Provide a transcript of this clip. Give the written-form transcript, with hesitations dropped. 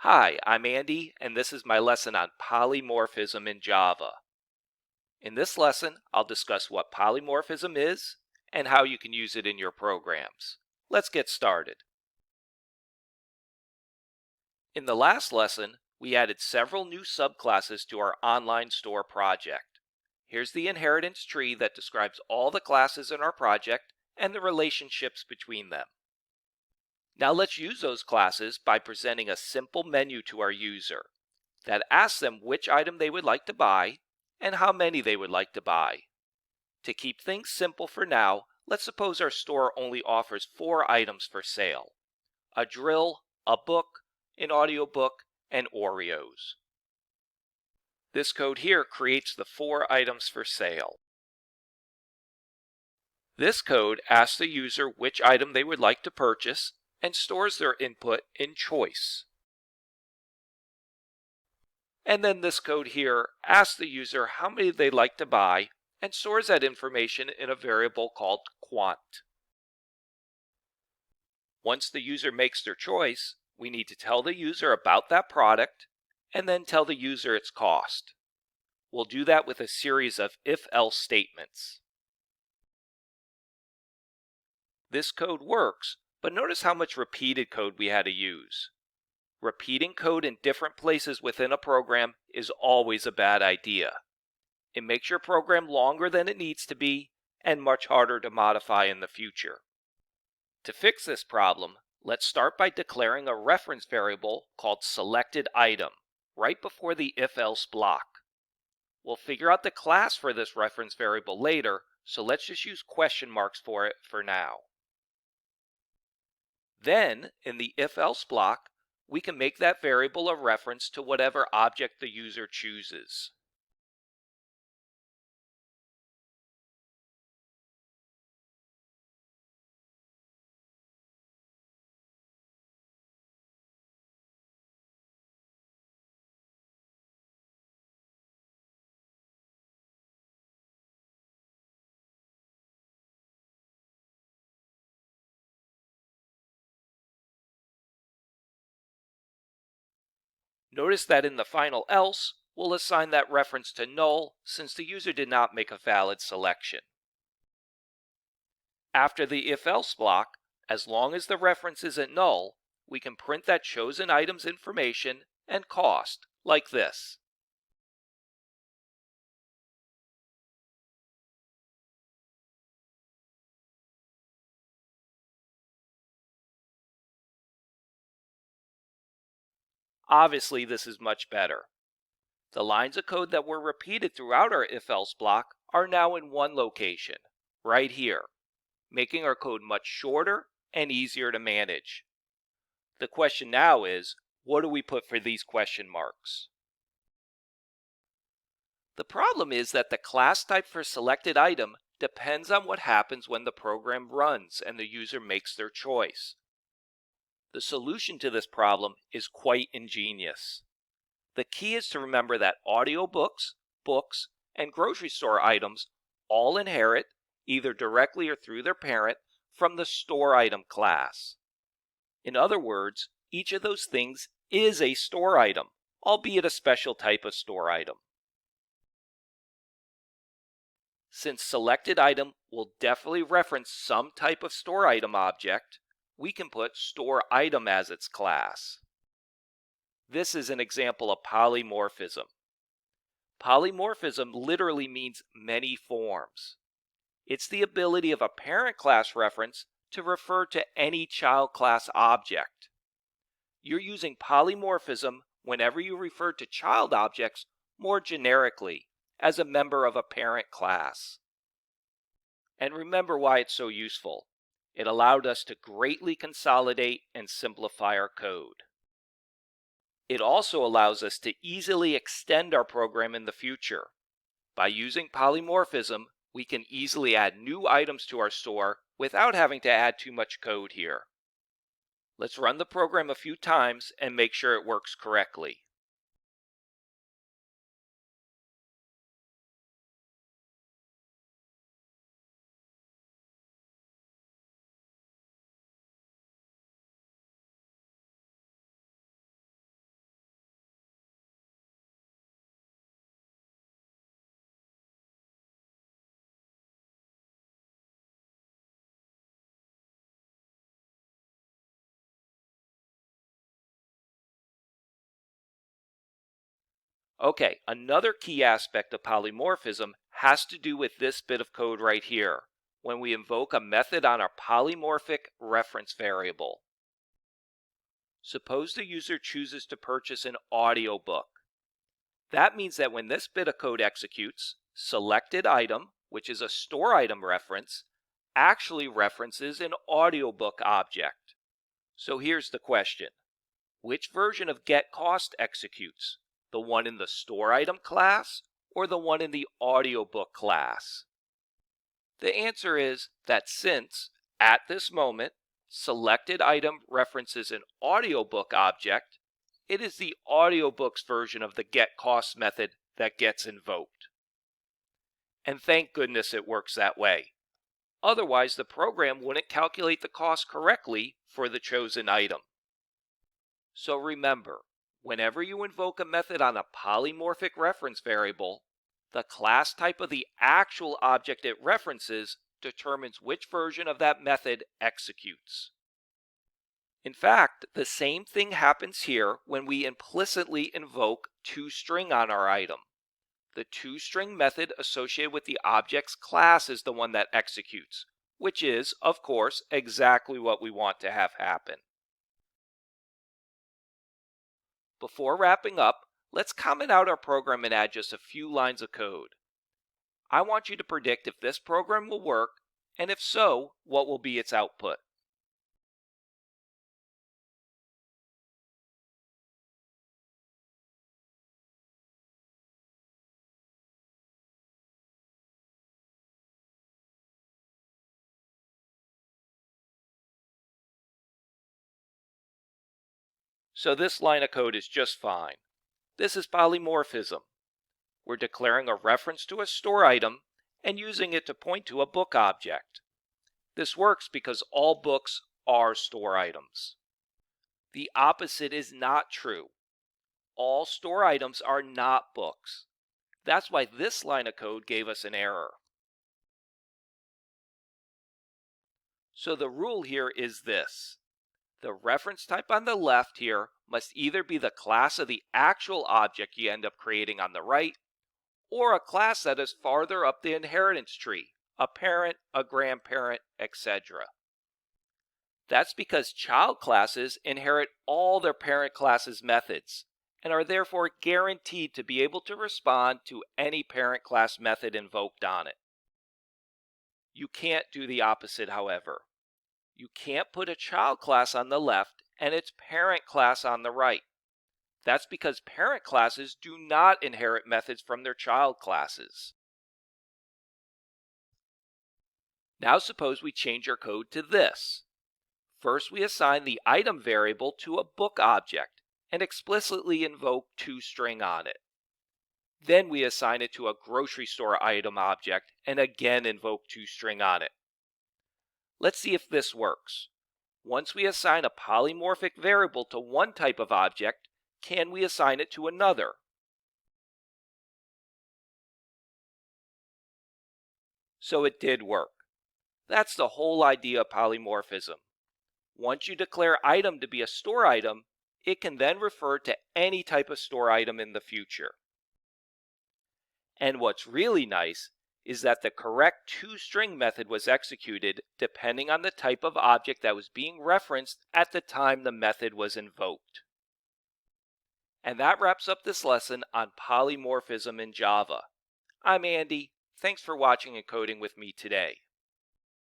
Hi, I'm Andy, and this is my lesson on polymorphism in Java. In this lesson, I'll discuss what polymorphism is and how you can use it in your programs. Let's get started. In the last lesson, we added several new subclasses to our online store project. Here's the inheritance tree that describes all the classes in our project and the relationships between them. Now let's use those classes by presenting a simple menu to our user that asks them which item they would like to buy and how many they would like to buy. To keep things simple for now, let's suppose our store only offers 4 items for sale: a drill, a book, an audiobook, and Oreos. This code here creates the 4 items for sale. This code asks the user which item they would like to purchase and stores their input in choice. And then this code here asks the user how many they'd like to buy and stores that information in a variable called quant. Once the user makes their choice, we need to tell the user about that product and then tell the user its cost. We'll do that with a series of if-else statements. This code works, but notice how much repeated code we had to use. Repeating code in different places within a program is always a bad idea. It makes your program longer than it needs to be and much harder to modify in the future. To fix this problem, let's start by declaring a reference variable called selectedItem right before the if-else block. We'll figure out the class for this reference variable later, so let's just use question marks for it for now. Then, in the if-else block, we can make that variable a reference to whatever object the user chooses. Notice that in the final else, we'll assign that reference to null since the user did not make a valid selection. After the if-else block, as long as the reference isn't null, we can print that chosen item's information and cost, like this. Obviously, this is much better. The lines of code that were repeated throughout our if-else block are now in one location, right here, making our code much shorter and easier to manage. The question now is, what do we put for these question marks? The problem is that the class type for selected item depends on what happens when the program runs and the user makes their choice. The solution to this problem is quite ingenious. The key is to remember that audiobooks, books, and grocery store items all inherit, either directly or through their parent, from the store item class. In other words, each of those things is a store item, albeit a special type of store item. Since selected item will definitely reference some type of store item object, we can put store item as its class. This is an example of polymorphism. Polymorphism literally means many forms. It's the ability of a parent class reference to refer to any child class object. You're using polymorphism whenever you refer to child objects more generically as a member of a parent class. And remember why it's so useful. It allowed us to greatly consolidate and simplify our code. It also allows us to easily extend our program in the future. By using polymorphism, we can easily add new items to our store without having to add too much code here. Let's run the program a few times and make sure it works correctly. Okay, another key aspect of polymorphism has to do with this bit of code right here, when we invoke a method on our polymorphic reference variable. Suppose the user chooses to purchase an audiobook. That means that when this bit of code executes, selected item, which is a store item reference, actually references an audiobook object. So here's the question. Which version of getCost executes? The one in the store item class or the one in the audiobook class? The answer is that since, at this moment, selected item references an audiobook object, it is the audiobook's version of the getCost method that gets invoked. And thank goodness it works that way. Otherwise, the program wouldn't calculate the cost correctly for the chosen item. So remember, whenever you invoke a method on a polymorphic reference variable, the class type of the actual object it references determines which version of that method executes. In fact, the same thing happens here when we implicitly invoke toString on our item. The toString method associated with the object's class is the one that executes, which is, of course, exactly what we want to have happen. Before wrapping up, let's comment out our program and add just a few lines of code. I want you to predict if this program will work, and if so, what will be its output. So this line of code is just fine. This is polymorphism. We're declaring a reference to a store item and using it to point to a book object. This works because all books are store items. The opposite is not true. All store items are not books. That's why this line of code gave us an error. So the rule here is this. The reference type on the left here must either be the class of the actual object you end up creating on the right, or a class that is farther up the inheritance tree, a parent, a grandparent, etc. That's because child classes inherit all their parent class's methods and are therefore guaranteed to be able to respond to any parent class method invoked on it. You can't do the opposite, however. You can't put a child class on the left and its parent class on the right. That's because parent classes do not inherit methods from their child classes. Now suppose we change our code to this. First, we assign the item variable to a book object and explicitly invoke toString on it. Then we assign it to a grocery store item object and again invoke toString on it. Let's see if this works. Once we assign a polymorphic variable to one type of object, can we assign it to another? So it did work. That's the whole idea of polymorphism. Once you declare item to be a store item, it can then refer to any type of store item in the future. And what's really nice is that the correct toString method was executed depending on the type of object that was being referenced at the time the method was invoked. And that wraps up this lesson on polymorphism in Java. I'm Andy. Thanks for watching and coding with me today.